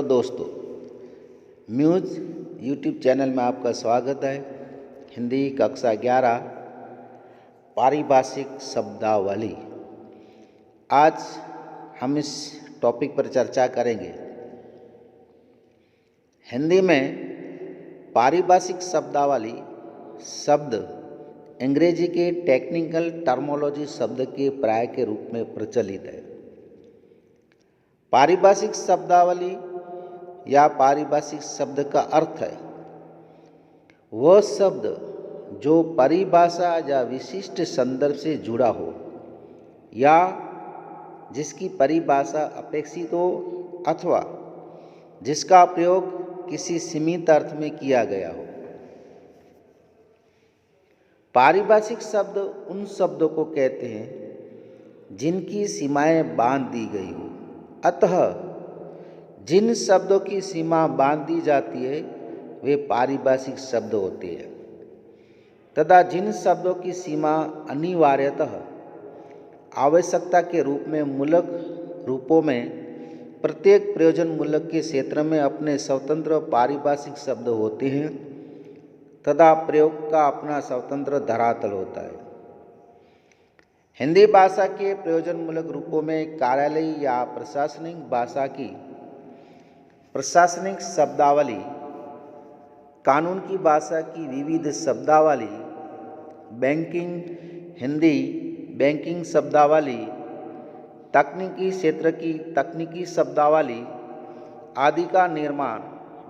दोस्तों, muse YouTube channel में आपका स्वागत है। हिंदी कक्षा 11 पारिभाषिक शब्दावली। आज हम इस टॉपिक पर चर्चा करेंगे। हिंदी में पारिभाषिक शब्दावली शब्द अंग्रेजी के टेक्निकल टर्मोलॉजी शब्द के पर्याय के रूप में प्रचलित है। पारिभाषिक शब्दावली या पारिभाषिक शब्द का अर्थ है वह शब्द जो परिभाषा या विशिष्ट संदर्भ से जुड़ा हो या जिसकी परिभाषा अपेक्षित हो अथवा जिसका प्रयोग किसी सीमित अर्थ में किया गया हो। पारिभाषिक शब्द उन शब्दों को कहते हैं जिनकी सीमाएं बांध दी गई हो। अतः जिन शब्दों की सीमा बांध दी जाती है वे पारिभाषिक शब्द होते हैं तथा जिन शब्दों की सीमा अनिवार्यतः आवश्यकता के रूप में मूलक रूपों में प्रत्येक प्रयोजन मूलक के क्षेत्र में अपने स्वतंत्र पारिभाषिक शब्द होते हैं तथा प्रयोग का अपना स्वतंत्र धरातल होता है। हिंदी भाषा के प्रयोजनमूलक रूपों में कार्यालय या प्रशासनिक भाषा की प्रशासनिक शब्दावली, कानून की भाषा की विविध शब्दावली, बैंकिंग हिंदी बैंकिंग शब्दावली, तकनीकी क्षेत्र की तकनीकी शब्दावली आदि का निर्माण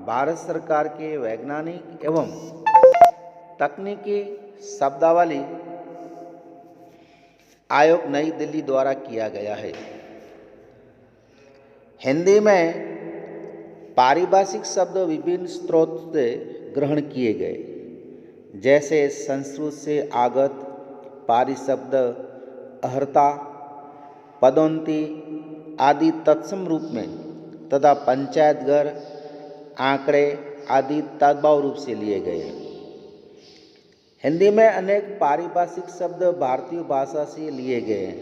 भारत सरकार के वैज्ञानिक एवं तकनीकी शब्दावली आयोग नई दिल्ली द्वारा किया गया है। हिंदी में पारिभाषिक शब्द विभिन्न स्रोत से ग्रहण किए गए, जैसे संस्कृत से आगत पारिशब्द, अर्हता, पदोन्नति आदि तत्सम रूप में तथा पंचायत घर, आंकड़े आदि तद्भव रूप से लिए गए हैं। हिंदी में अनेक पारिभाषिक शब्द भारतीय भाषा से लिए गए हैं,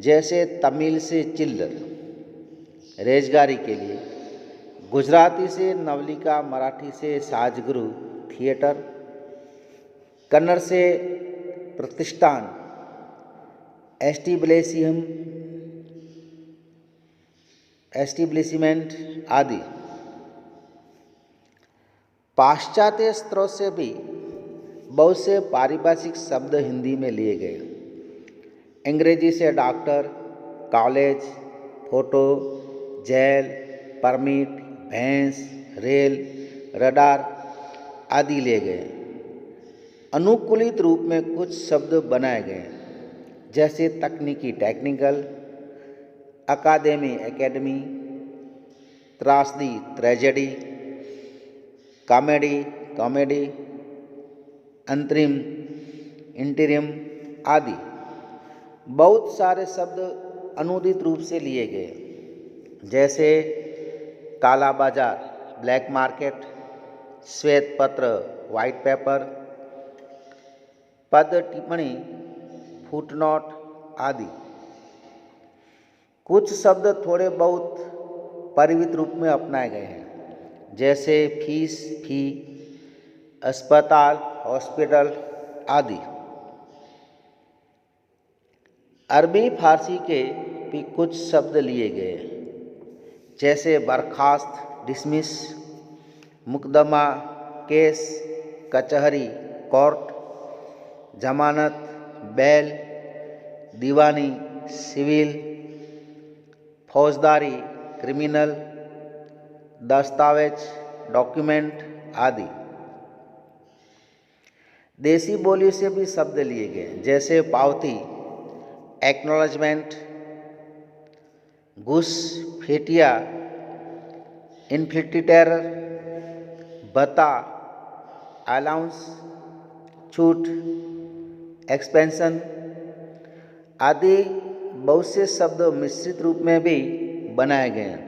जैसे तमिल से चिल्लर रेजगारी के लिए, गुजराती से नवलिका, मराठी से साजगुरु थिएटर, कन्नड़ से प्रतिष्ठान, एस्टिब्लिशमेंट आदि। पाश्चात्य स्रोत से भी बहुत से पारिभाषिक शब्द हिंदी में लिए गए। अंग्रेजी से doctor, college, photo, jail, permit, भैंस, रेल, रडार आदि लिए गए। अनुकूलित रूप में कुछ शब्द बनाए गए, जैसे तकनीकी टेक्निकल, अकादमी एकेडमी, त्रासदी ट्रेजेडी, कॉमेडी कॉमेडी, अंतरिम इंटीरियम आदि। बहुत सारे शब्द अनुदित रूप से लिए गए, जैसे काला बाजार ब्लैक मार्केट, श्वेत पत्र वाइट पेपर, पद टिप्पणी फुटनोट आदि। कुछ शब्द थोड़े बहुत परिवित रूप में अपनाए गए हैं, जैसे फीस फी, अस्पताल हॉस्पिटल आदि। अरबी फारसी के भी कुछ शब्द लिए गए, जैसे बर्खास्त डिसमिस, मुकदमा केस, कचहरी कोर्ट, जमानत बेल, दीवानी सिविल, फौजदारी क्रिमिनल, दस्तावेज डॉक्यूमेंट आदि। देसी बोली से भी शब्द लिए गए, जैसे पावती एक्नॉलेजमेंट, घूस फेटिया, इन्फिल्ट्रेटर, भत्ता, अलाउंस, छूट, एक्सपेंशन आदि। बहुत से शब्द मिश्रित रूप में भी बनाए गए हैं,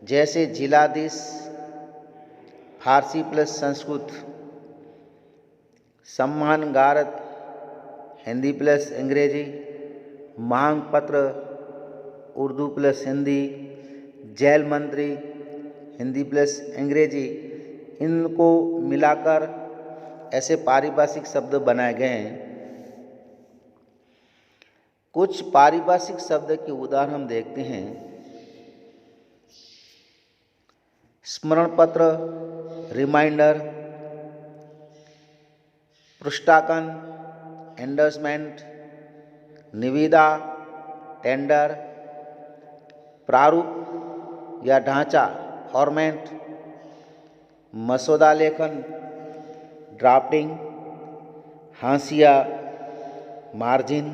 जैसे जिलाधीश फारसी प्लस संस्कृत, सम्मान गारद हिंदी प्लस अंग्रेजी, मांग पत्र उर्दू प्लस हिंदी, जेल मंत्री हिंदी प्लस अंग्रेजी, इनको मिलाकर ऐसे पारिभाषिक शब्द बनाए गए हैं। कुछ पारिभाषिक शब्द के उदाहरण हम देखते हैं। स्मरण पत्र, रिमाइंडर, पृष्ठांकन, एंडोर्समेंट, निविदा, टेंडर, प्रारूप या ढांचा, फॉर्मेट, मसौदा लेखन, ड्राफ्टिंग, हाशिया, मार्जिन,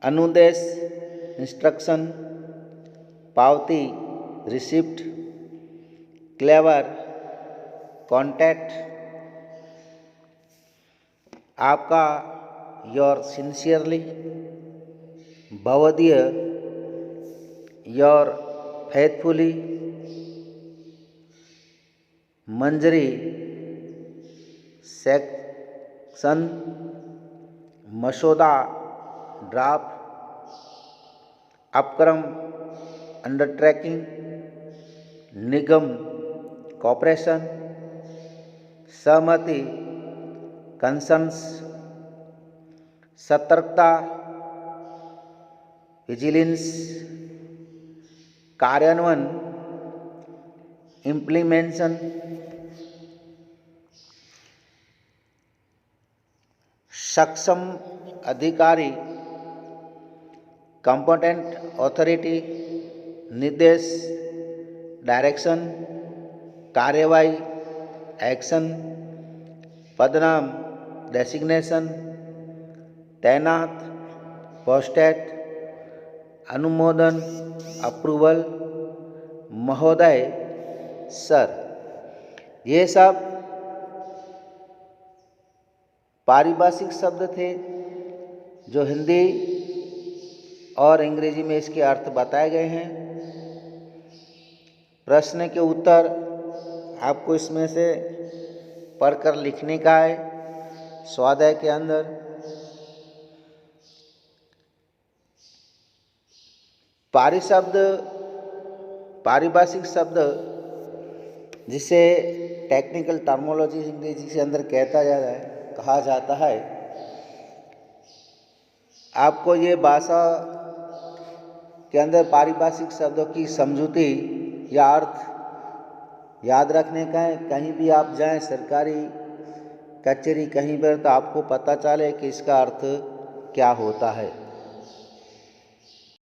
अनुदेश, इंस्ट्रक्शन, पावती, रिसिप्ट, क्लेवर, कॉन्टैक्ट। आपका, योर सिंसियरली, भवदीय, योर फेथफुली, मंजरी, सेक्शन, मसौदा, ड्राफ्ट, अपक्रम, अंडरटेकिंग, निगम, कॉर्पोरेशन, सहमति, कंसर्न्स, सतर्कता, विजिलेंस, कार्यान्वयन, इम्प्लीमेंशन, सक्षम अधिकारी, कॉम्पिटेंट अथॉरिटी, निर्देश, डायरेक्शन, कार्यवाही, एक्शन, पदनाम, डेसिग्नेशन, तैनात, पोस्टेड, अनुमोदन, अप्रूवल, महोदय, सर। ये सब पारिभाषिक शब्द थे जो हिंदी और अंग्रेजी में इसके अर्थ बताए गए हैं। प्रश्न के उत्तर आपको इसमें से पढ़कर लिखने का है स्वाध्याय के अंदर। पारिभाषिक शब्द जिसे टेक्निकल टर्मोलॉजी अंग्रेजी के अंदर कहा जाता है। आपको ये भाषा के अंदर पारिभाषिक शब्दों की समझूती या अर्थ याद रखने का है। कहीं भी आप जाएं, सरकारी कचहरी कहीं पर, तो आपको पता चले कि इसका अर्थ क्या होता है।